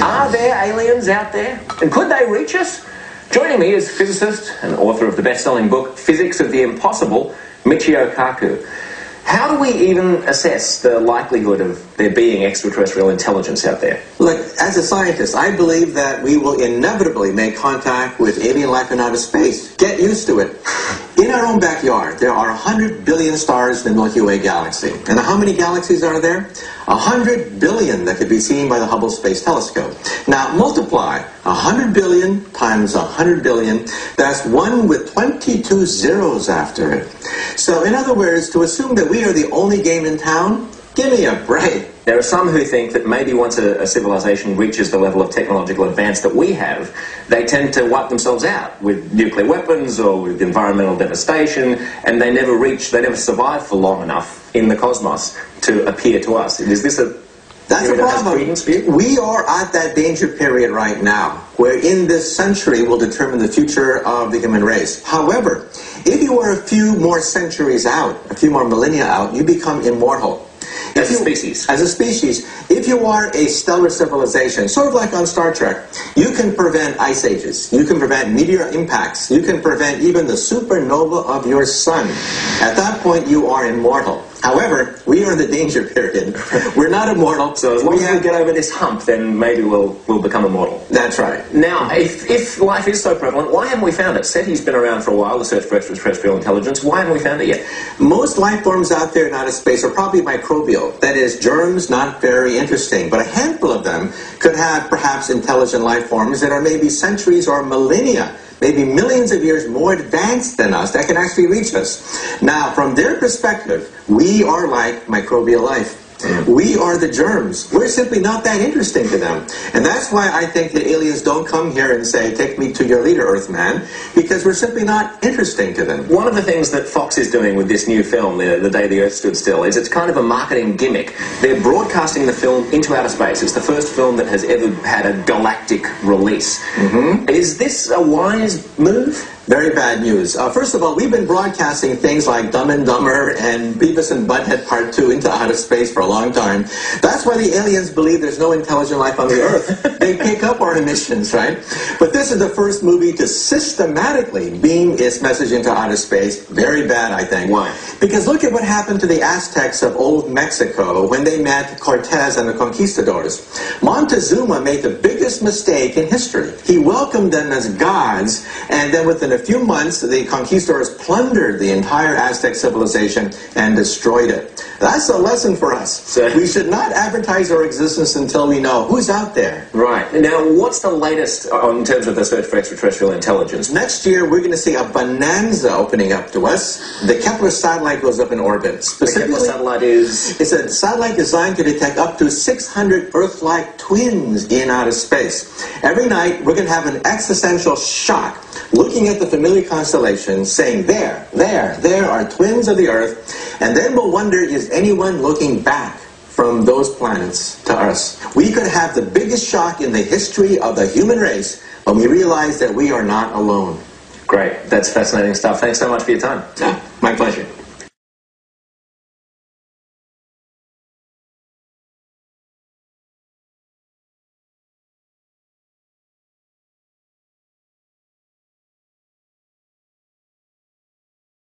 Are there aliens out there? And could they reach us? Joining me is physicist and author of the best-selling book, Physics of the Impossible, Michio Kaku. How do we even assess the likelihood of there being extraterrestrial intelligence out there? Look, as a scientist, I believe that we will inevitably make contact with alien life in outer space. Get used to it. In our own backyard, there are 100 billion stars in the Milky Way galaxy. And how many galaxies are there? 100 billion that could be seen by the Hubble Space Telescope. Now, multiply 100 billion times 100 billion. That's 1 with 22 zeros after it. So, in other words, to assume that we are the only game in town, give me a break. There are some who think that maybe once a civilization reaches the level of technological advance that we have, they tend to wipe themselves out with nuclear weapons or with environmental devastation, and they never survive for long enough in the cosmos to appear to us. Is this a... That's the problem. We are at that danger period right now, where in this century will determine the future of the human race. However, if you are a few more centuries out, a few more millennia out, you become immortal. As a species. As a species. If you are a stellar civilization, sort of like on Star Trek, you can prevent ice ages. You can prevent meteor impacts. You can prevent even the supernova of your sun. At that point, you are immortal. However, we are in the danger period. We're not immortal. So as long as we get over this hump, then maybe we'll become immortal. That's right. Now, if life is so prevalent, why haven't we found it? SETI's been around for a while, the search for extraterrestrial intelligence. Why haven't we found it yet? Most life forms out there in outer space are probably microbial. That is, germs, not very interesting. But a handful of them could have perhaps intelligent life forms that are maybe centuries or millennia, maybe millions of years more advanced than us, that can actually reach us. Now, from their perspective, we are like microbial life. We are the germs. We're simply not that interesting to them. And that's why I think the aliens don't come here and say, take me to your leader, Earthman, because we're simply not interesting to them. One of the things that Fox is doing with this new film, The Day the Earth Stood Still, is it's kind of a marketing gimmick. They're broadcasting the film into outer space. It's the first film that has ever had a galactic release. Is this a wise move? Very bad news. First of all, we've been broadcasting things like Dumb and Dumber and Beavis and Butthead Part 2 into outer space for a long time. That's why the aliens believe there's no intelligent life on the Earth. They pick up our emissions, right? But this is the first movie to systematically beam its message into outer space. Very bad, I think. Why? Because look at what happened to the Aztecs of old Mexico when they met Cortez and the conquistadors. Montezuma made the biggest mistake in history. He welcomed them as gods, and then within a few months, the conquistadors plundered the entire Aztec civilization and destroyed it. That's a lesson for us. So we should not advertise our existence until we know who's out there. Right. Now, what's the latest in terms of the search for extraterrestrial intelligence? Next year, we're going to see a bonanza opening up to us. The Kepler satellite goes up in orbit. The Kepler satellite is? It's a satellite designed to detect up to 600 Earth-like twins in outer space. Every night, we're going to have an existential shock looking at the familiar constellations, saying, there are twins of the Earth, and then we'll wonder, is anyone looking back from those planets to us? We could have the biggest shock in the history of the human race when we realize that we are not alone. Great. That's fascinating stuff. Thanks so much for your time. Yeah, my pleasure.